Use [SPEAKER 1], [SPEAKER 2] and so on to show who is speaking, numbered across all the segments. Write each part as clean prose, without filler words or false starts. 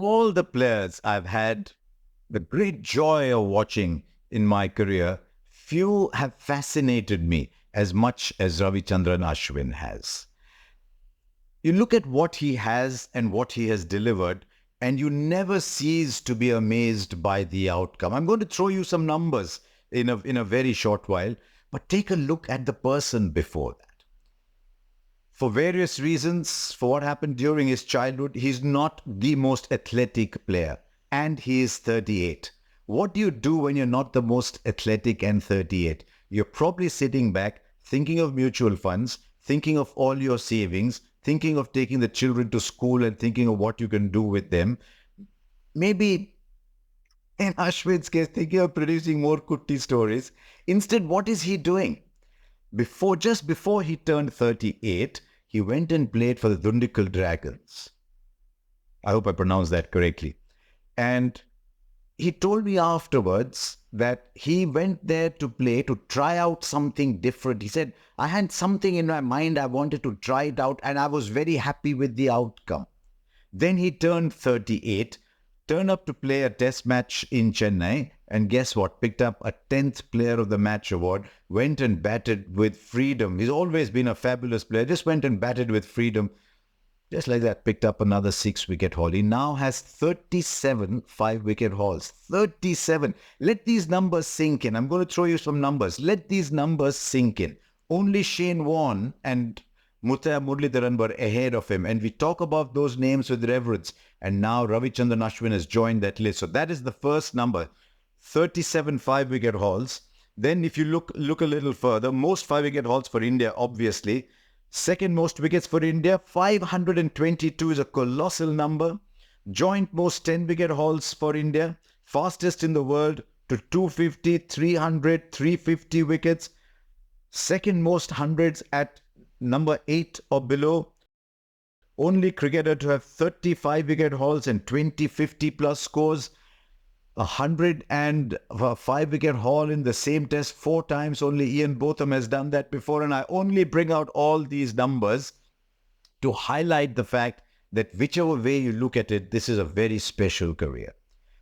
[SPEAKER 1] all the players I've had the great joy of watching in my career, few have fascinated me as much as Ravichandran Ashwin has. You look at what he has and what he has delivered, and you never cease to be amazed by the outcome. I'm going to throw you some numbers in a very short while, but take a look at the person before that. For various reasons, for what happened during his childhood, he's not the most athletic player, and he is 38. What do you do when you're not the most athletic and 38? You're probably sitting back, thinking of mutual funds, thinking of all your savings, thinking of taking the children to school and thinking of what you can do with them. Maybe in Ashwin's case, thinking of producing more Kutti stories. Instead, what is he doing? Just before he turned 38, he went and played for the Dundikal Dragons. I hope I pronounced that correctly. And he told me afterwards that he went there to play, to try out something different. He said, I had something in my mind, I wanted to try it out, and I was very happy with the outcome. Then he turned 38, turned up to play a test match in Chennai, and guess what? Picked up a 10th Player of the Match award, went and batted with freedom. He's always been a fabulous player, just went and batted with freedom. Just like that, picked up another 6-wicket haul. He now has 37 5-wicket hauls. 37. Let these numbers sink in. I'm going to throw you some numbers. Let these numbers sink in. Only Shane Warne and Muttiah Muralidharan were ahead of him. And we talk about those names with reverence. And now Ravichandran Ashwin has joined that list. So that is the first number. 37 5-wicket hauls. Then if you look a little further, most 5-wicket hauls for India, obviously. Second most wickets for India, 522 is a colossal number. Joint most 10-wicket hauls for India, fastest in the world to 250, 300, 350 wickets. Second most hundreds at number 8 or below. Only cricketer to have 35-wicket hauls and 20 50 plus scores. 105-wicket haul in the same test 4 times. Only Ian Botham has done that before. And I only bring out all these numbers to highlight the fact that whichever way you look at it, this is a very special career.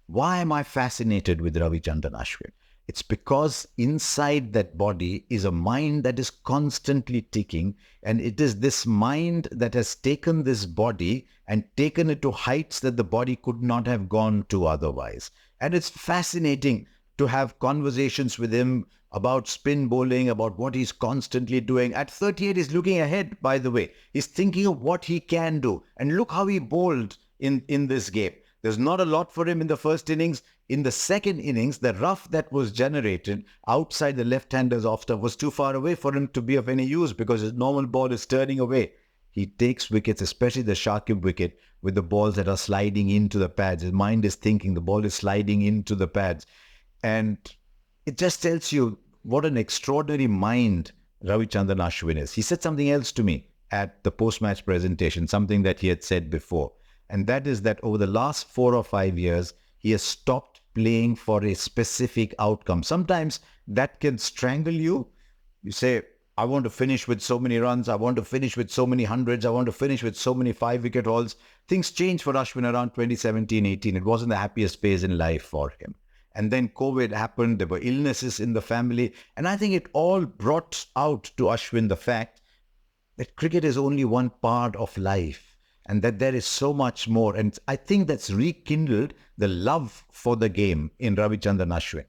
[SPEAKER 1] Why am I fascinated with Ravichandran Ashwin? It's because inside that body is a mind that is constantly ticking, and it is this mind that has taken this body and taken it to heights that the body could not have gone to otherwise. And it's fascinating to have conversations with him about spin bowling, about what he's constantly doing. At 38, he's looking ahead, by the way. He's thinking of what he can do. And look how he bowled in this game. There's not a lot for him in the first innings. In the second innings, the rough that was generated outside the left-hander's off stump was too far away for him to be of any use because his normal ball is turning away. He takes wickets, especially the Shakib wicket, with the balls that are sliding into the pads. His mind is thinking, the ball is sliding into the pads. And it just tells you what an extraordinary mind Ravichandran Ashwin is. He said something else to me at the post-match presentation, something that he had said before. And that is that over the last 4 or 5 years, he has stopped playing for a specific outcome. Sometimes that can strangle you. You say, I want to finish with so many runs. I want to finish with so many hundreds. I want to finish with so many 5-wicket hauls. Things changed for Ashwin around 2017-18. It wasn't the happiest phase in life for him. And then COVID happened. There were illnesses in the family. And I think it all brought out to Ashwin the fact that cricket is only one part of life and that there is so much more. And I think that's rekindled the love for the game in Ravichandran Ashwin.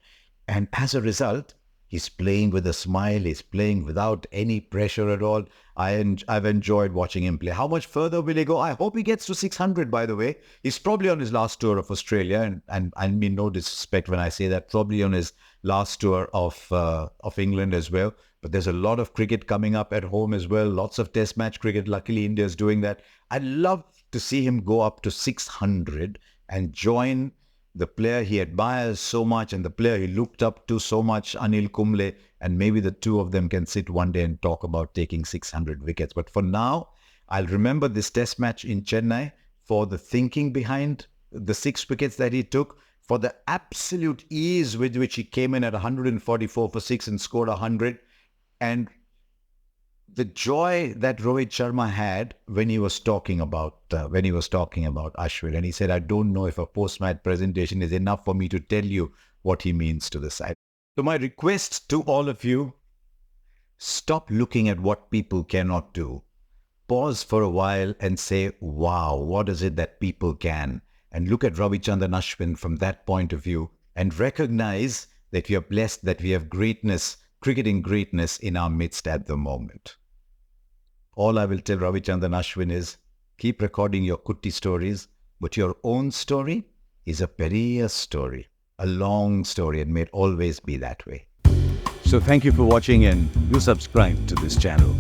[SPEAKER 1] And as a result, he's playing with a smile. He's playing without any pressure at all. I've enjoyed watching him play. How much further will he go? I hope he gets to 600, by the way. He's probably on his last tour of Australia. And I mean no disrespect when I say that. Probably on his last tour of England as well. But there's a lot of cricket coming up at home as well. Lots of test match cricket. Luckily, India's doing that. I'd love to see him go up to 600 and join the player he admires so much and the player he looked up to so much, Anil Kumble, and maybe the two of them can sit one day and talk about taking 600 wickets. But for now, I'll remember this test match in Chennai for the thinking behind the 6 wickets that he took, for the absolute ease with which he came in at 144 for 6 and scored 100. And the joy that Rohit Sharma had when he was talking about Ashwin, and he said, "I don't know if a post-match presentation is enough for me to tell you what he means to the side." So my request to all of you: stop looking at what people cannot do. Pause for a while and say, "Wow, what is it that people can?" And look at Ravichandran Ashwin from that point of view, and recognize that we are blessed, that we have greatness, cricketing greatness in our midst at the moment. All I will tell Ravichandran Ashwin is, keep recording your kutti stories, but your own story is a perilous story, a long story, and may it always be that way. So thank you for watching, and do subscribe to this channel.